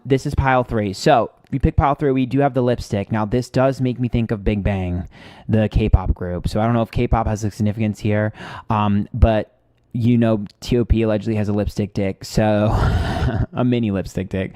This is pile 3. So we pick pile 3. We do have the lipstick. Now, this does make me think of Big Bang, the K-pop group. So I don't know if K-pop has a significance here, but you know, T.O.P. allegedly has a lipstick dick, so a mini lipstick dick.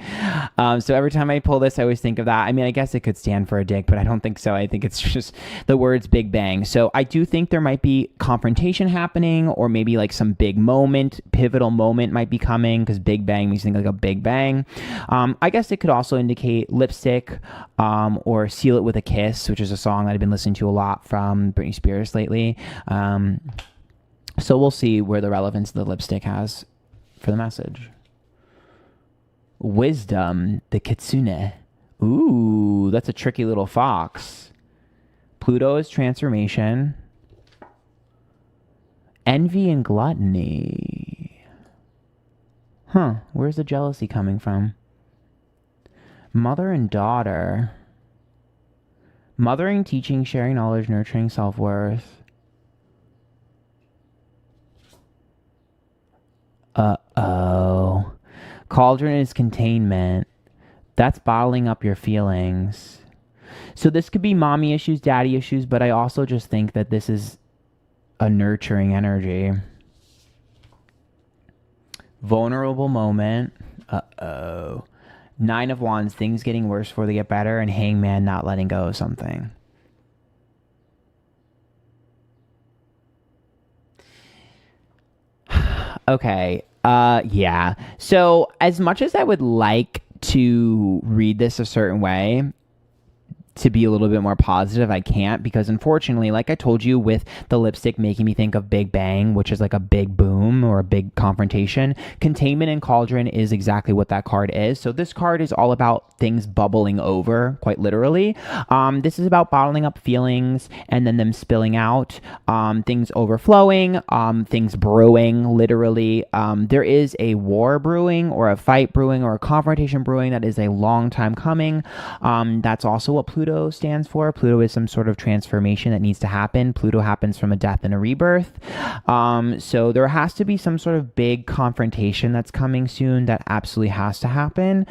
So every time I pull this, I always think of that. I mean, I guess it could stand for a dick, but I don't think so. I think it's just the words Big Bang. So I do think there might be confrontation happening, or maybe like some big moment, pivotal moment might be coming, because Big Bang makes you think like a Big Bang. I guess it could also indicate lipstick, or Seal It With a Kiss, which is a song that I've been listening to a lot from Britney Spears lately. So we'll see where the relevance of the lipstick has for the message. Wisdom, the kitsune. Ooh, that's a tricky little fox. Pluto is transformation. Envy and gluttony. Where's the jealousy coming from? Mother and daughter. Mothering, teaching, sharing knowledge, nurturing self-worth. Uh-oh. Cauldron is containment. That's bottling up your feelings. So this could be mommy issues, daddy issues, but I also just think that this is a nurturing energy. Vulnerable moment. Uh-oh. 9 of Wands, things getting worse before they get better, and Hangman not letting go of something. Okay. Yeah. So as much as I would like to read this a certain way, to be a little bit more positive, I can't, because unfortunately, like I told you, with the lipstick making me think of Big Bang, which is like a big boom or a big confrontation, containment and cauldron is exactly what that card is. So this card is all about things bubbling over, quite literally. This is about bottling up feelings and then them spilling out, things overflowing, things brewing, literally. There is a war brewing, or a fight brewing, or a confrontation brewing that is a long time coming. That's also what Pluto stands for. Pluto is some sort of transformation that needs to happen. Pluto happens from a death and a rebirth. So there has to be some sort of big confrontation that's coming soon that absolutely has to happen.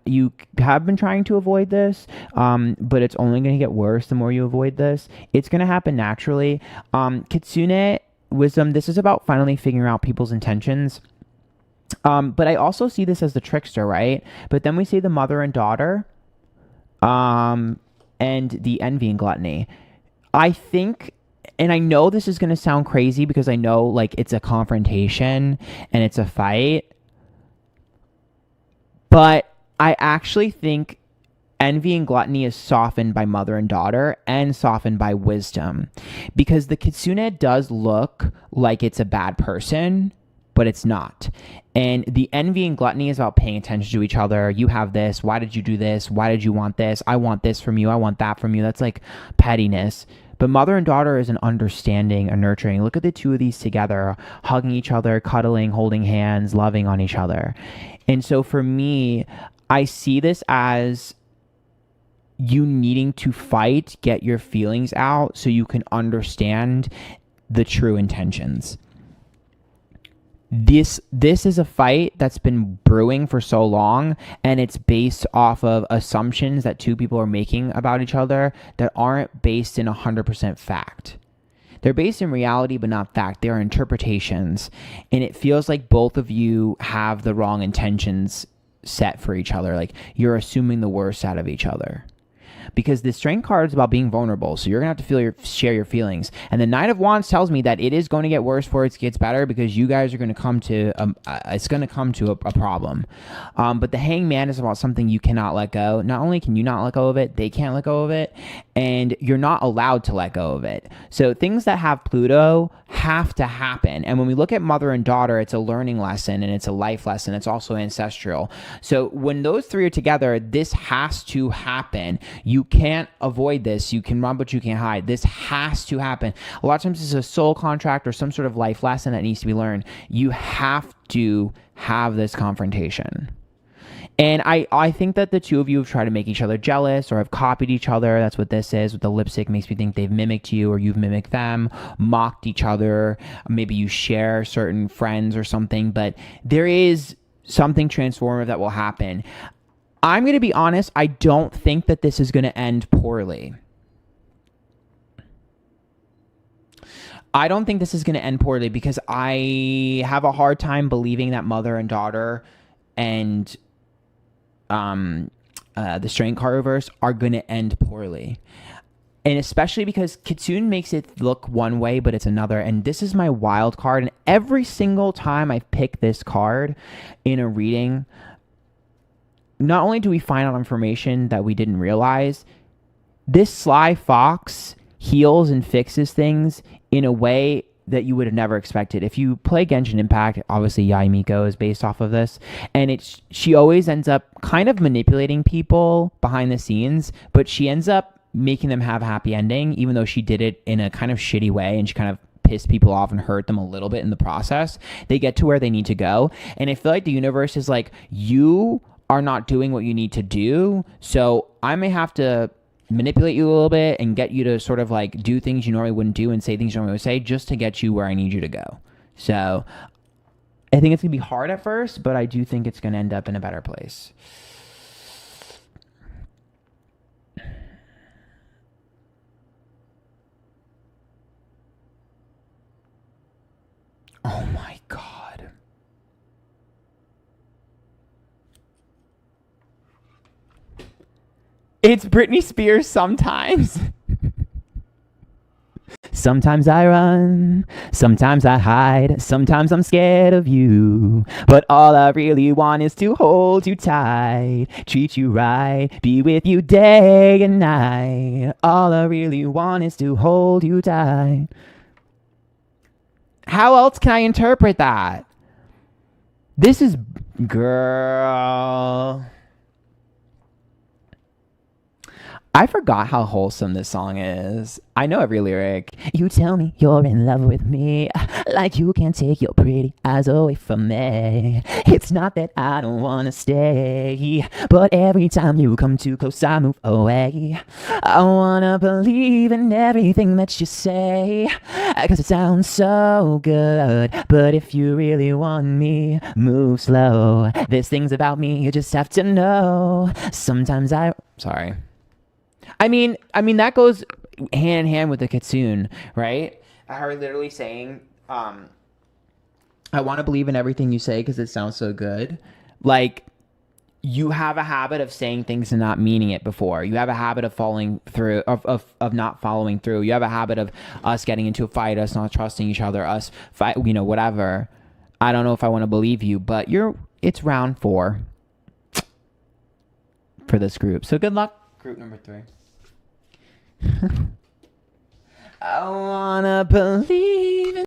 You have been trying to avoid this, but it's only going to get worse the more you avoid this. It's going to happen naturally. Kitsune, wisdom, this is about finally figuring out people's intentions. But I also see this as the trickster, right? But then we see the mother and daughter, and the envy and gluttony. I think, and I know this is going to sound crazy because I know like it's a confrontation and it's a fight, but I actually think envy and gluttony is softened by mother and daughter and softened by wisdom, because the kitsune does look like it's a bad person, but it's not. And the envy and gluttony is about paying attention to each other. You have this. Why did you do this? Why did you want this? I want this from you. I want that from you. That's like pettiness. But mother and daughter is an understanding, a nurturing. Look at the two of these together, hugging each other, cuddling, holding hands, loving on each other. And so for me, I see this as you needing to fight, get your feelings out so you can understand the true intentions. This is a fight that's been brewing for so long, and it's based off of assumptions that two people are making about each other that aren't based in 100% fact. They're based in reality, but not fact. They are interpretations, and it feels like both of you have the wrong intentions set for each other. Like you're assuming the worst out of each other. Because the strength card is about being vulnerable, so you're gonna have to share your feelings. And the 9 of Wands tells me that it is going to get worse before it gets better, because you guys are going to come to it's going to come to a problem. But the Hangman is about something you cannot let go. Not only can you not let go of it, they can't let go of it, and you're not allowed to let go of it. So things that have Pluto have to happen. And when we look at mother and daughter, it's a learning lesson and it's a life lesson. It's also ancestral. So when those three are together, this has to happen. You can't avoid this. You can run, but you can't hide. This has to happen. A lot of times it's a soul contract or some sort of life lesson that needs to be learned. You have to have this confrontation. And I think that the two of you have tried to make each other jealous or have copied each other. That's what this is. With the lipstick makes me think they've mimicked you or you've mimicked them, mocked each other. Maybe you share certain friends or something, but there is something transformative that will happen. I'm going to be honest, I don't think that this is going to end poorly. I don't think this is going to end poorly because I have a hard time believing that mother and daughter and the Strain Card are going to end poorly. And especially because Kitsune makes it look one way, but it's another. And this is my wild card. And every single time I pick this card in a reading, not only do we find out information that we didn't realize, this sly fox heals and fixes things in a way that you would have never expected. If you play Genshin Impact, obviously Yai Miko is based off of this, and she always ends up kind of manipulating people behind the scenes, but she ends up making them have a happy ending, even though she did it in a kind of shitty way and she kind of pissed people off and hurt them a little bit in the process. They get to where they need to go, and I feel like the universe is like, you are not doing what you need to do, so I may have to manipulate you a little bit and get you to sort of like do things you normally wouldn't do and say things you normally would say just to get you where I need you to go. So I think it's gonna be hard at first, but I do think it's gonna end up in a better place. Oh my God. It's Britney Spears sometimes. Sometimes I run, sometimes I hide, sometimes I'm scared of you. But all I really want is to hold you tight, treat you right, be with you day and night. All I really want is to hold you tight. How else can I interpret that? This is... Girl... I forgot how wholesome this song is. I know every lyric. You tell me you're in love with me, like you can't take your pretty eyes away from me. It's not that I don't wanna stay, but every time you come too close I move away. I wanna believe in everything that you say, 'cause it sounds so good. But if you really want me, move slow. There's things about me you just have to know. Sometimes Sorry. I mean that goes hand in hand with the Kitsune, right? Her literally saying, I want to believe in everything you say because it sounds so good. Like, you have a habit of saying things and not meaning it before. You have a habit of falling through, of not following through. You have a habit of us getting into a fight, us not trusting each other, us fight, whatever. I don't know if I want to believe you, but it's round 4 for this group. So good luck, group number 3. I wanna believe